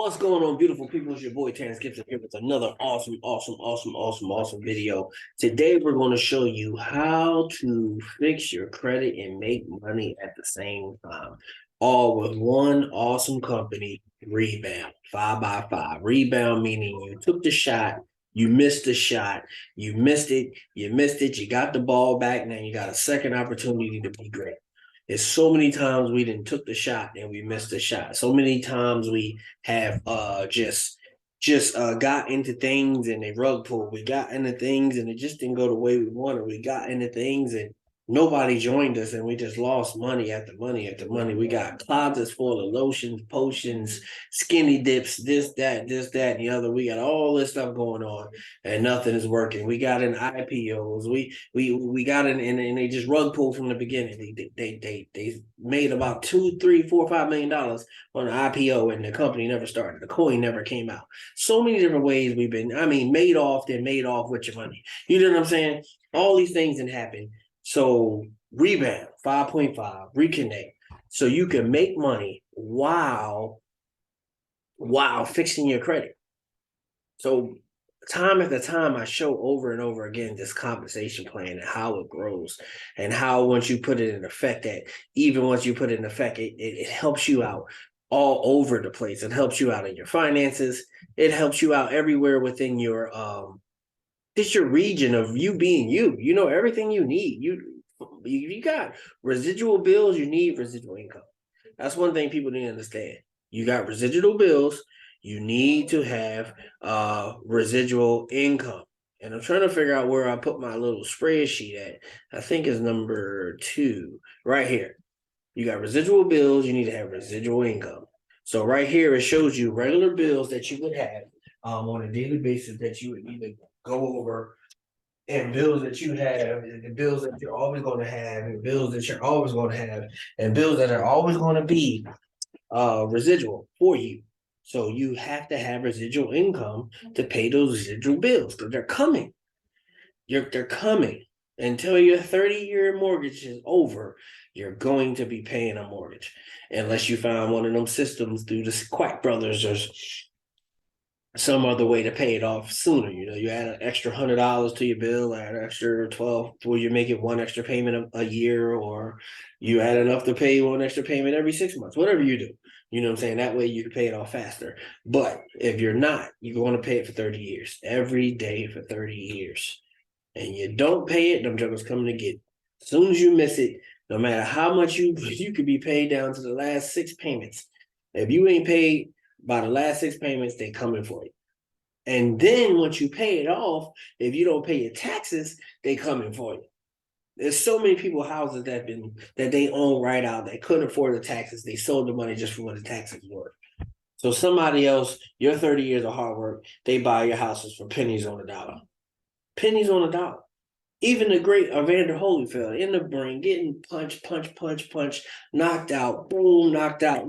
What's going on, beautiful people? It's your boy Terrence Gibson here with another awesome video. Today, we're going to show you how to fix your credit and make money at the same time, all with one awesome company, Rebound 5x5. Rebound meaning you took the shot, you missed the shot, you missed it, you got the ball back, now you got a second opportunity to be great. It's so many times we didn't took the shot and we missed the shot. So many times we have just got into things and they rug pull. We got into things and it just didn't go the way we wanted. We got into things and nobody joined us and we just lost money after money after money. We got closets full of lotions, potions, skinny dips, this, that, and the other. We got all this stuff going on and nothing is working. We got in IPOs. We got in and they just rug pulled from the beginning. They made about $2, $3, $4, $5 million on an IPO and the company never started. The coin never came out. So many different ways we've been, made off with your money. You know what I'm saying? All these things can happen. So Rebound 5.5, reconnect. So you can make money while fixing your credit. So time after time, I show over and over again this compensation plan and how it grows and how once you put it in effect, that even once you put it in effect, it helps you out all over the place. It helps you out in your finances. It helps you out everywhere within your just your region of you being you. You know everything you need. You got residual bills. You need residual income. That's one thing people need to understand. You got residual bills. You need to have residual income. And I'm trying to figure out where I put my little spreadsheet at. I think it's number 2 right here. You got residual bills. You need to have residual income. So right here, it shows you regular bills that you would have on a daily basis that you would need to go over, and bills that you have, and bills that you're always going to have, and bills that you're always going to have, and bills that are always going to be residual for you. So you have to have residual income to pay those residual bills because they're coming. They're coming. Until your 30-year mortgage is over, you're going to be paying a mortgage. Unless you find one of them systems through the Quack Brothers or some other way to pay it off sooner. You know, you add an extra $100 to your bill, add an extra 12, where you make it one extra payment a year, or you add enough to pay one extra payment every 6 months, whatever you do. You know what I'm saying? That way you can pay it off faster. But if you're not, you're going to pay it for 30 years, every day for 30 years. And you don't pay it, them jokers coming to get it. As soon as you miss it, no matter how much you could be paid down to the last 6 payments. If you ain't paid by the last 6 payments, they coming for you. And then once you pay it off, if you don't pay your taxes, they coming for you. There's so many people houses that they own right out. They couldn't afford the taxes. They sold the money just for what the taxes were. So somebody else, your 30 years of hard work, they buy your houses for pennies on a dollar. Pennies on a dollar. Even the great Evander Holyfield in the ring, getting punch, knocked out, boom, knocked out,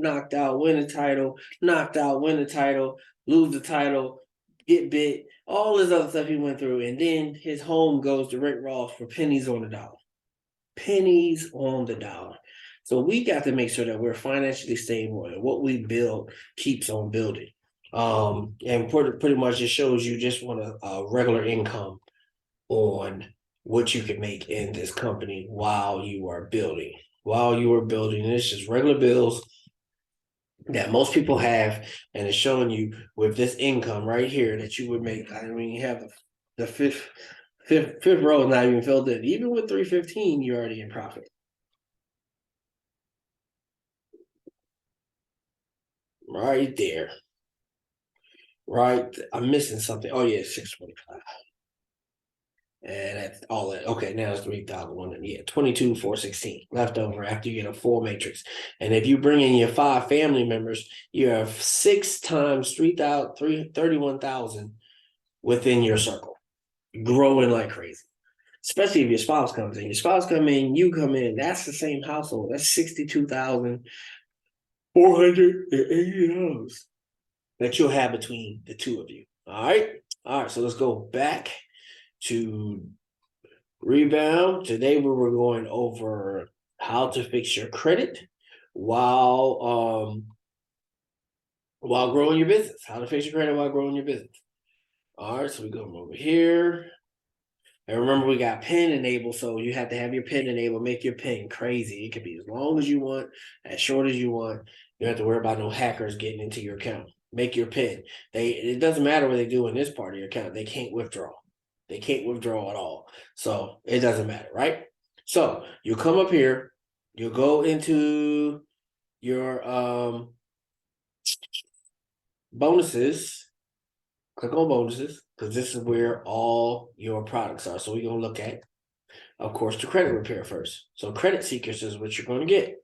win the title, knocked out, win the title, lose the title, get bit, all this other stuff he went through. And then his home goes to Rick Ross for pennies on the dollar. Pennies on the dollar. So we got to make sure that we're financially stable and what we build keeps on building. And pretty much just shows you just want a regular income on what you can make in this company while you are building. It's just regular bills that most people have, and it's showing you with this income right here that you would make. I mean, you have the fifth row is not even filled in. Even with 315, you're already in profit. Right there. Right. I'm missing something. Oh yeah, 625. And that's all that. Okay, now it's 3,001. Yeah, 22,416 left over after you get a full matrix. And if you bring in your 5 family members, you have 6 times 31,000 within your circle, growing like crazy. Especially if your spouse comes in. Your spouse come in, you come in. That's the same household. That's $62,480 that you'll have between the two of you. All right. So let's go back to Rebound. Today we were going over how to fix your credit while while growing your business. How to fix your credit while growing your business. All right, so we go over here. And remember, we got PIN enabled, so you have to have your PIN enabled. Make your PIN crazy. It can be as long as you want, as short as you want. You don't have to worry about no hackers getting into your account. Make your PIN. It doesn't matter what they do in this part of your account. They can't withdraw. They can't withdraw at all. So it doesn't matter, right? So you come up here. You go into your bonuses. Click on bonuses because this is where all your products are. So we're gonna look at, of course, the credit repair first. So credit seekers is what you're going to get.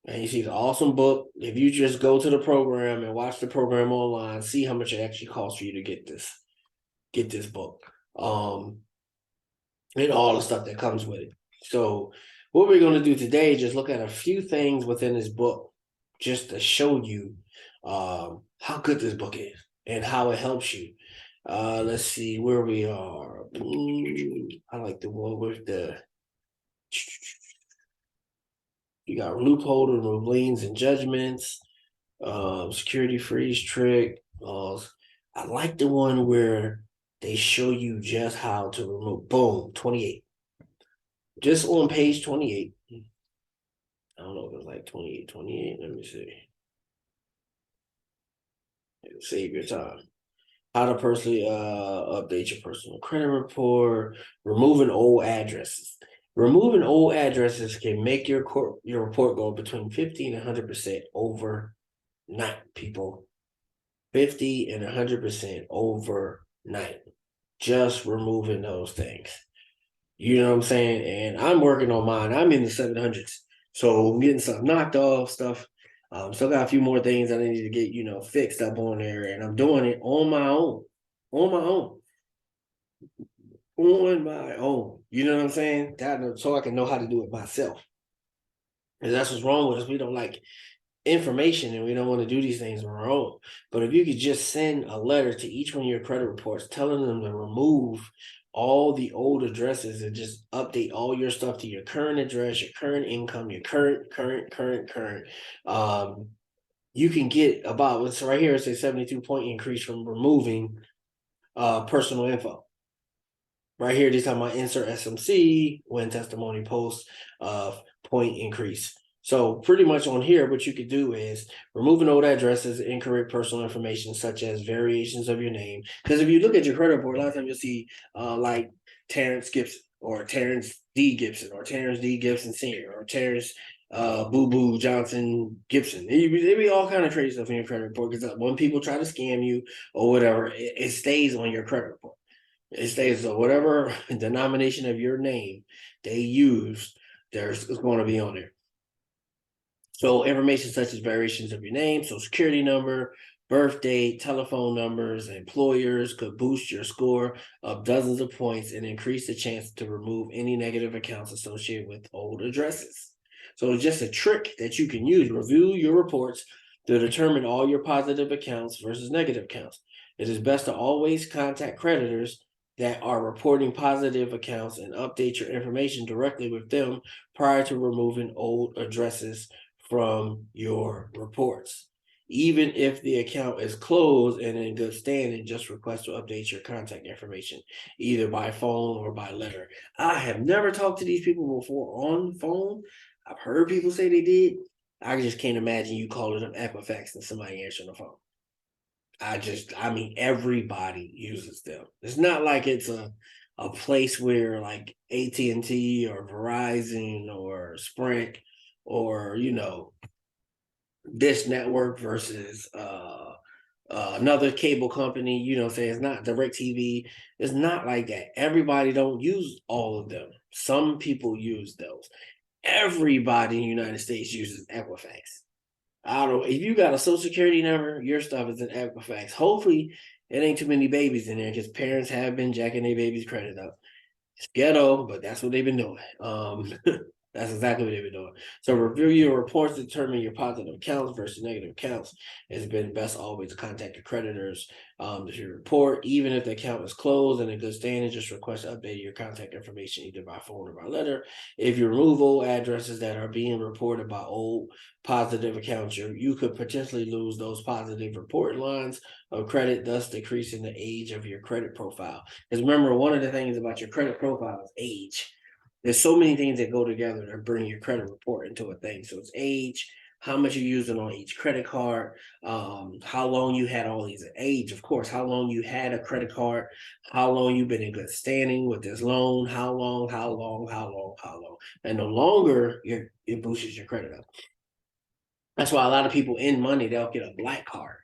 And you see the awesome book. If you just go to the program and watch the program online, see how much it actually costs for you to get this book. And all the stuff that comes with it. So what we're going to do today is just look at a few things within this book just to show you how good this book is and how it helps you. Let's see where we are. I like the one with you got loophole to remove liens and judgments, security freeze trick. I like the one where they show you just how to remove. Boom, 28. Just on page 28. I don't know if it's like 28. Let me see. Save your time. How to personally update your personal credit report, removing old addresses. Removing old addresses can make your report go between 50 and 100% overnight, people. 50 and 100% overnight. Just removing those things. You know what I'm saying? And I'm working on mine. I'm in the 700s. So I'm getting some knocked off stuff. Still got a few more things I need to get, fixed up on there. And I'm doing it on my own. On my own. On my own. You know what I'm saying? So I can know how to do it myself. And that's what's wrong with us. We don't like information and we don't want to do these things on our own. But if you could just send a letter to each one of your credit reports telling them to remove all the old addresses and just update all your stuff to your current address, your current income, your current, you can get about what's right here. It's a 72-point increase from removing personal info. Right here, they're talking about insert SMC when testimony post point increase. So pretty much on here, what you could do is removing old addresses, incorrect personal information, such as variations of your name. Because if you look at your credit report, a lot of times you'll see like Terrence Gibson or Terrence D. Gibson or Terrence D. Gibson Sr. or Terrence Boo Boo Johnson Gibson. There be all kind of crazy stuff in your credit report because when people try to scam you or whatever, it stays on your credit report. It stays, so whatever denomination of your name they use, it's going to be on there. So information such as variations of your name, social security number, birth date, telephone numbers, employers could boost your score up dozens of points and increase the chance to remove any negative accounts associated with old addresses. So it's just a trick that you can use. Review your reports to determine all your positive accounts versus negative accounts. It is best to always contact creditors that are reporting positive accounts and update your information directly with them prior to removing old addresses from your reports. Even if the account is closed and in good standing, just request to update your contact information, either by phone or by letter. I have never talked to these people before on phone. I've heard people say they did. I just can't imagine you calling them Equifax and somebody answering the phone. I mean, everybody uses them. It's not like it's a place where like AT&T or Verizon or Sprint or, Dish Network versus another cable company, say it's not DirecTV. It's not like that. Everybody don't use all of them. Some people use those. Everybody in the United States uses Equifax. I don't know. If you got a social security number, your stuff is in Equifax. Hopefully, it ain't too many babies in there because parents have been jacking their babies' credit up. It's ghetto, but that's what they've been doing. That's exactly what they've been doing. So review your reports to determine your positive accounts versus negative accounts. It's been best always to contact your creditors if you report, even if the account is closed and in good standing, just request updating your contact information either by phone or by letter. If you remove old addresses that are being reported by old positive accounts, you could potentially lose those positive report lines of credit, thus decreasing the age of your credit profile. Because remember, one of the things about your credit profile is age. There's so many things that go together to bring your credit report into a thing. So it's age, how much you're using on each credit card, how long you had all these age, of course, how long you had a credit card, how long you've been in good standing with this loan, how long, and the longer it boosts your credit up. That's why a lot of people in money, they'll get a black card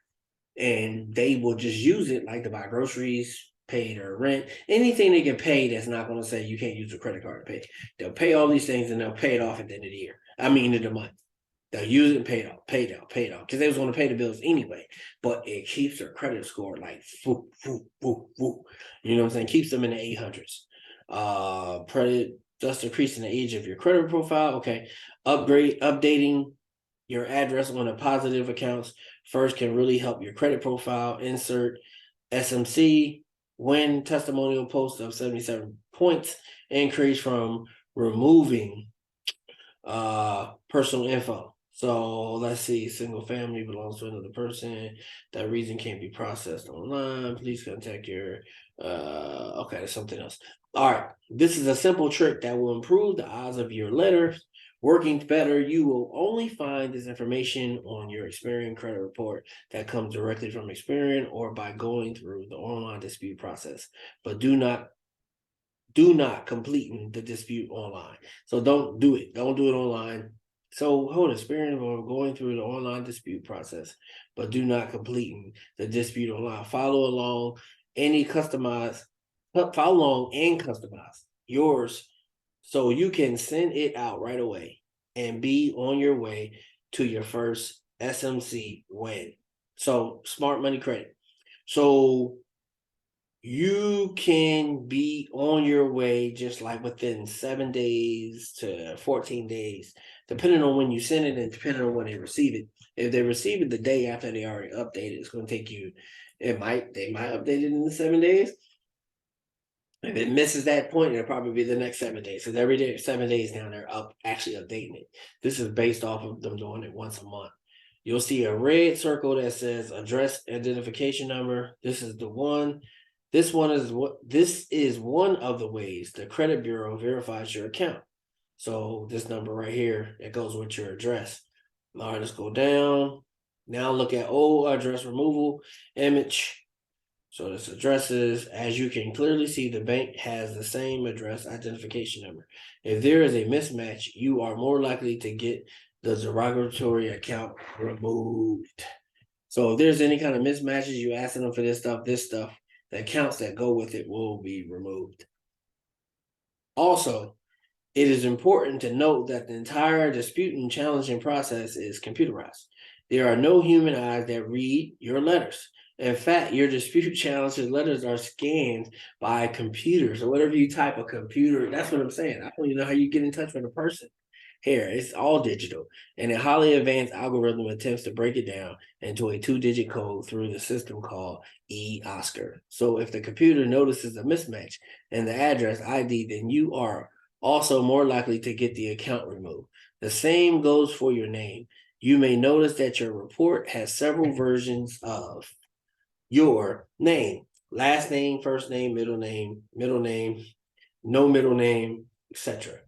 and they will just use it like to buy groceries, pay their rent, anything they can pay that's not going to say you can't use a credit card to pay. They'll pay all these things and they'll pay it off at the end of the year. I mean, end of the month. They'll use it and pay it off, because they was going to pay the bills anyway. But it keeps their credit score like whoop, whoop, whoop, whoop. You know what I'm saying? Keeps them in the 800s. Credit, thus decreasing the age of your credit profile. Okay, updating your address on the positive accounts first can really help your credit profile. Insert SMC when testimonial post of 77 points increase from removing personal info. So let's see, single family belongs to another person. That reason can't be processed online. Please contact your okay, that's something else. All right, this is a simple trick that will improve the odds of your letter working better. You will only find this information on your Experian credit report that comes directly from Experian or by going through the online dispute process. But do not complete the dispute online. So don't do it. Don't do it online. So hold Experian or going through the online dispute process, but do not complete the dispute online. Follow along and customize yours so you can send it out right away and be on your way to your first SMC win. So smart money credit. So you can be on your way just like within 7 days to 14 days, depending on when you send it and depending on when they receive it. If they receive it the day after they already updated, it's going to take you, they might update it in the 7 days. If it misses that point, it'll probably be the next 7 days. Because every day, 7 days now, they're actually updating it. This is based off of them doing it once a month. You'll see a red circle that says address identification number. This is the one. This is one of the ways the credit bureau verifies your account. So this number right here, it goes with your address. All right, let's go down. Now look at old address removal image. So this addresses, as you can clearly see, the bank has the same address identification number. If there is a mismatch, you are more likely to get the derogatory account removed. So if there's any kind of mismatches, you asking them for this stuff, the accounts that go with it will be removed. Also, it is important to note that the entire dispute and challenging process is computerized. There are no human eyes that read your letters. In fact, your dispute challenges letters are scanned by computers. So whatever you type a computer, that's what I'm saying. I don't even know how you get in touch with a person. Here, it's all digital, and a highly advanced algorithm attempts to break it down into a 2-digit code through the system called eOscar. So if the computer notices a mismatch in the address ID, then you are also more likely to get the account removed. The same goes for your name. You may notice that your report has several versions of your name: last name, first name, middle name, no middle name, etc.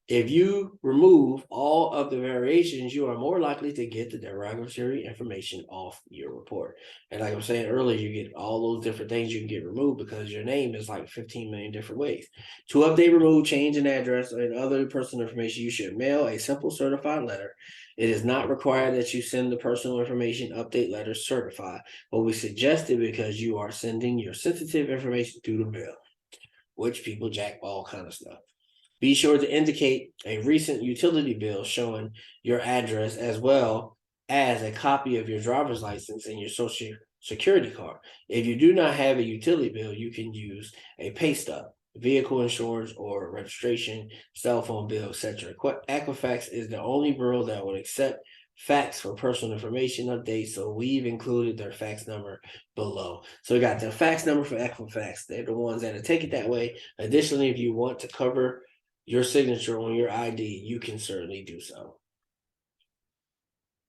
If you remove all of the variations, you are more likely to get the derogatory information off your report. And like I was saying earlier, you get all those different things you can get removed because your name is like 15 million different ways. To update, remove, change an address, and other personal information, you should mail a simple certified letter. It is not required that you send the personal information update letter certified, but we suggest it because you are sending your sensitive information through the mail, which people jack all kind of stuff. Be sure to indicate a recent utility bill showing your address, as well as a copy of your driver's license and your social security card. If you do not have a utility bill, you can use a pay stub. vehicle insurance or registration, cell phone bill, etc. Equifax is the only bureau that will accept fax for personal information updates, so we've included their fax number below. So we got the fax number for Equifax. They're the ones that take it that way. Additionally, if you want to cover your signature on your ID, you can certainly do so.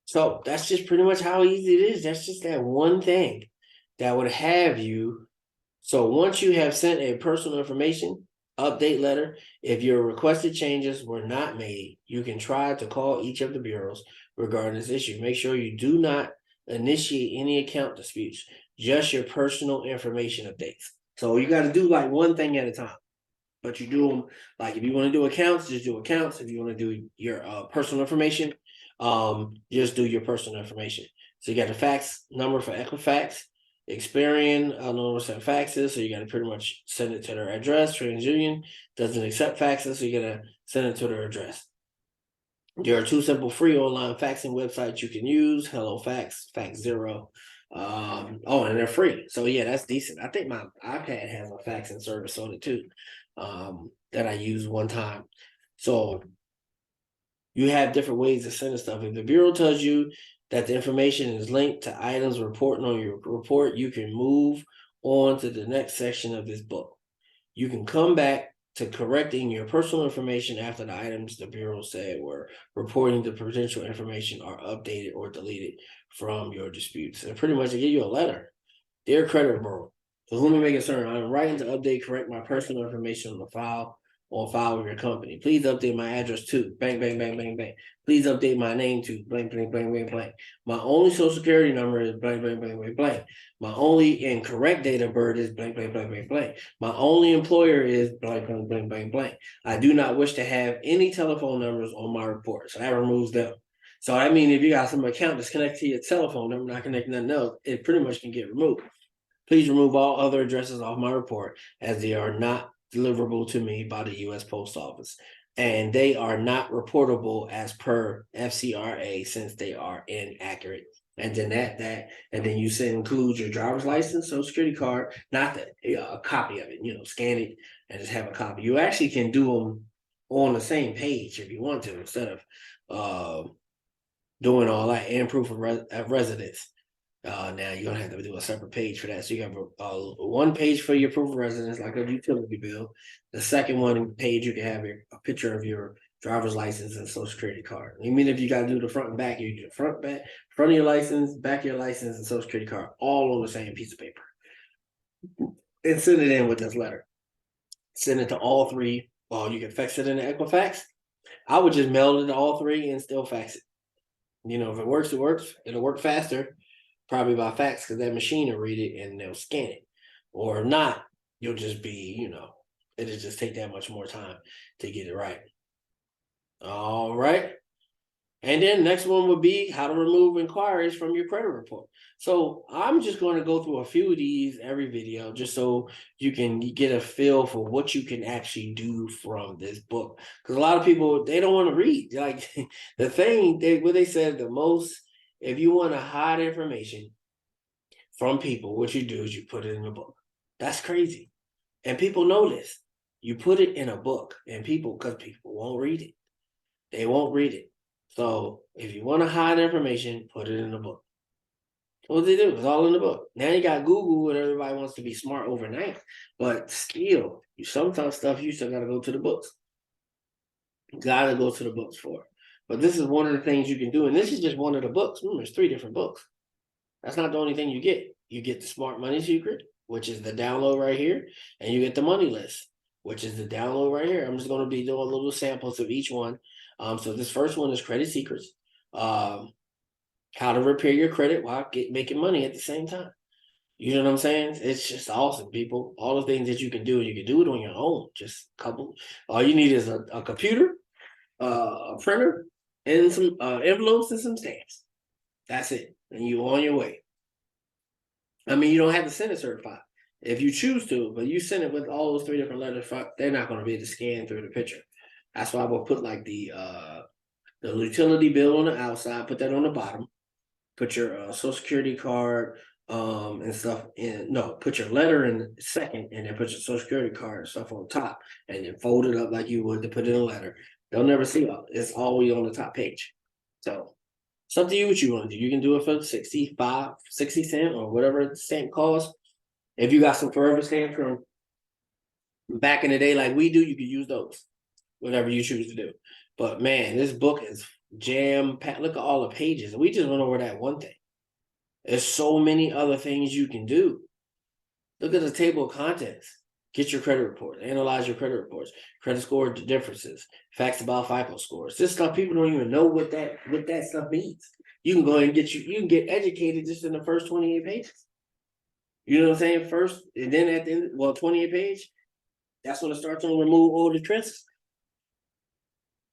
So that's just pretty much how easy it is. That's just that one thing that would have you. So once you have sent a personal information update letter, if your requested changes were not made, you can try to call each of the bureaus regarding this issue. Make sure you do not initiate any account disputes, just your personal information updates. So you got to do like one thing at a time. But you do them like if you want to do accounts, just do accounts. If you want to do your personal information, just do your personal information. So you got the fax number for Equifax, Experian, I don't know what faxes, so you got to pretty much send it to their address. TransUnion doesn't accept faxes, so you got to send it to their address. There are two simple free online faxing websites you can use: HelloFax, FaxZero. And they're free. So yeah, that's decent. I think my iPad has a faxing service on it too, that I used one time. So you have different ways of sending stuff. If the bureau tells you that the information is linked to items reporting on your report, you can move on to the next section of this book. You can come back to correcting your personal information after the items the bureau said were reporting the potential information are updated or deleted from your disputes. And pretty much they give you a letter. Dear credit bureau, to whom it may concern, I am writing to update, correct my personal information on file with your company. Please update my address to bang, bang, bang, bang, bang. Please update my name to blank, blank, blank, blank, blank. My only social security number is blank, blank, blank, blank, blank. My only incorrect date of birth is blank, blank, blank, blank, blank. My only employer is blank, blank, blank, blank, blank. I do not wish to have any telephone numbers on my report. So that removes them. So I mean, if you got some account that's connected to your telephone number, not connecting nothing else, it pretty much can get removed. Please remove all other addresses off my report as they are not deliverable to me by the U.S. Post Office. And they are not reportable as per FCRA since they are inaccurate. And then and then you include your driver's license, social security card, not a copy of it, scan it and just have a copy. You actually can do them on the same page if you want to, instead of doing all that, and proof of residence. Now you're gonna have to do a separate page for that. So you have one page for your proof of residence, like a utility bill. The second page you can have a picture of your driver's license and social security card. I mean, if you gotta do the front and back, you do the front of your license, back of your license, and social security card, all on the same piece of paper. And send it in with this letter. Send it to all three. You can fax it in the Equifax. I would just mail it to all three and still fax it. If it works, it works. It'll work faster. Probably by fax, because that machine will read it and they'll scan it. Or not, you'll just be, it'll just take that much more time to get it right. All right. And then next one would be how to remove inquiries from your credit report. So I'm just going to go through a few of these every video just so you can get a feel for what you can actually do from this book. Because a lot of people, they don't want to read. Like the thing, what they said the most, if you want to hide information from people, what you do is you put it in a book. That's crazy. And people know this. You put it in a book, and because people won't read it. They won't read it. So if you want to hide information, put it in a book. What they do? It's all in the book. Now you got Google, and everybody wants to be smart overnight. But still, sometimes stuff you still got to go to the books. You got to go to the books for it. But this is one of the things you can do. And this is just one of the books. Remember, there's 3 different books. That's not the only thing you get. You get the Smart Money Secret, which is the download right here. And you get the Money List, which is the download right here. I'm just going to be doing little samples of each one. So this first one is Credit Secrets. How to repair your credit while making money at the same time. You know what I'm saying? It's just awesome, people. All the things that you can do it on your own. Just a couple. All you need is a computer, a printer, and some envelopes and some stamps. That's it. And you're on your way. I mean, you don't have to send it certified if you choose to, but you send it with all those 3 different letters. They're not going to be able to scan through the picture. That's why I will put like the utility bill on the outside, put that on the bottom, put your social security card, and stuff in. No, put your letter in second, and then put your social security card and stuff on top, and then fold it up like you would to put in a letter. They'll never see it. It's always on the top page. So it's up to you what you want to do. You can do it for 60 cents or whatever the stamp costs. If you got some forever stamps from back in the day like we do, you can use those, whatever you choose to do. But man, this book is jam packed. Look at all the pages. And we just went over that one thing. There's so many other things you can do. Look at the table of contents. Get your credit reports. Analyze your credit reports. Credit score differences. Facts about FICO scores. This stuff people don't even know what that stuff means. You can go ahead and you can get educated just in the first 28 pages. You know what I'm saying? First, and then at the end, 28 page, that's when it starts to remove all the tricks.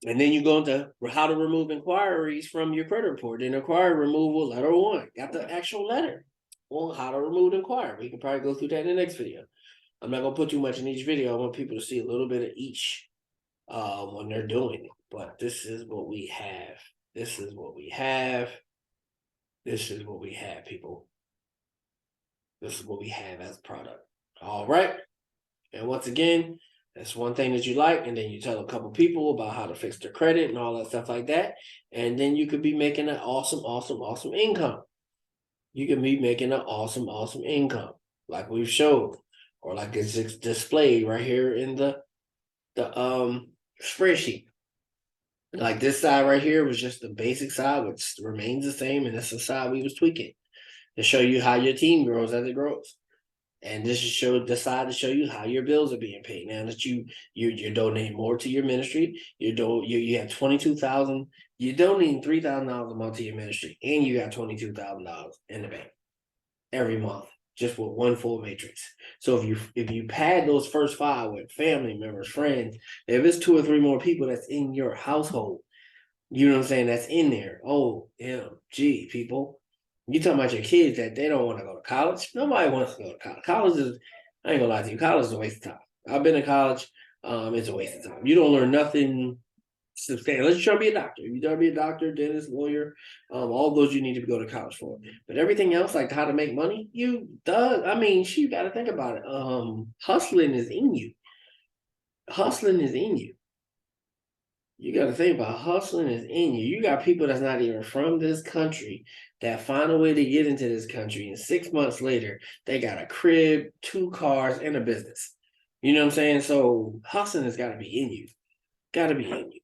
And then you go into how to remove inquiries from your credit report. Then inquiry removal, letter 1. Got the actual letter on how to remove inquiry. We can probably go through that in the next video. I'm not going to put too much in each video. I want people to see a little bit of each when they're doing it. But this is what we have. This is what we have. This is what we have, people. This is what we have as a product. All right. And once again, that's one thing that you like, and then you tell a couple people about how to fix their credit and all that stuff like that. And then you could be making an awesome income. You can be making an awesome income, like we've showed, or like it's displayed right here in the spreadsheet. Like this side right here was just the basic side, which remains the same, and that's the side we was tweaking to show you how your team grows as it grows. And this is decide to show you how your bills are being paid. Now that you're donating more to your ministry, you have 22,000. You're donating $3,000 a month to your ministry, and you got $22,000 in the bank every month, just with one full matrix. So if you pad those first 5 with family members, friends, if it's 2 or 3 more people that's in your household, you know what I'm saying, that's in there. OMG, people. You talking about your kids that they don't want to go to college? Nobody wants to go to college. College is, I ain't gonna lie to you, college is a waste of time. I've been to college. It's a waste of time. You don't learn nothing substantial. Unless you're trying to be a doctor. If you're trying to be a doctor, dentist, lawyer, all those you need to go to college for. But everything else, like how to make money, you got to think about it. Hustling is in you. Hustling is in you. You got to think about hustling is in you. You got people that's not even from this country that find a way to get into this country, and 6 months later, they got a crib, 2 cars, and a business. You know what I'm saying? So hustling has got to be in you. Got to be in you.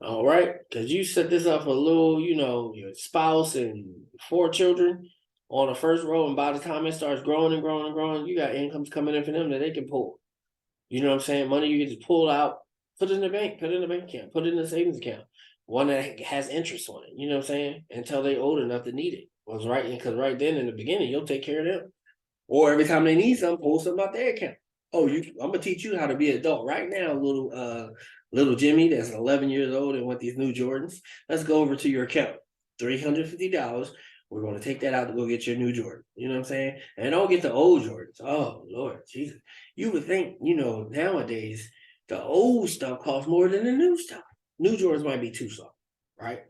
All right? Because you set this up for a little, your spouse and 4 children on the first row, and by the time it starts growing and growing and growing, you got incomes coming in for them that they can pull. You know what I'm saying? Money you get to pull out. Put it in the bank, put it in the bank account, put it in the savings account, one that has interest on it, you know what I'm saying? Until they're old enough to need it. Was right, because right then in the beginning, you'll take care of them. Or every time they need something, pull something out their account. I'm gonna teach you how to be an adult right now, little Jimmy that's 11 years old and want these new Jordans. Let's go over to your account. $350. We're gonna take that out to go get your new Jordan. You know what I'm saying? And don't get the old Jordans. Oh Lord Jesus. You would think, nowadays the old stuff costs more than the new stuff. New Jordans might be too soft, right?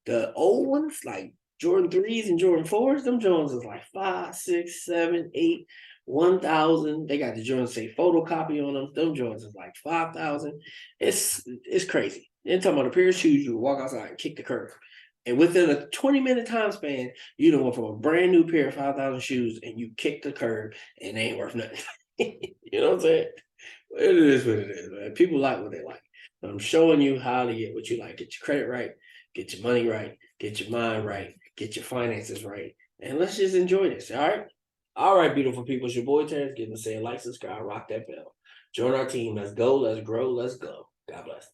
The old ones, like Jordan 3s and Jordan 4s, them Jordans is like 5, 6, 7, 8, 1,000. They got the Jordans say photocopy on them. Them Jordans is like 5,000. It's crazy. Then talking about a pair of shoes, you walk outside and kick the curb. And within a 20-minute time span, you done went from a brand new pair of 5,000 shoes and you kick the curb and they ain't worth nothing. You know what I'm saying? It is what it is, man. People like what they like. I'm showing you how to get what you like. Get your credit right, get your money right, get your mind right, get your finances right. And let's just enjoy this, all right? All right, beautiful people. It's your boy Terrence. Give them a say like, subscribe, rock that bell. Join our team. Let's go, let's grow, let's go. God bless.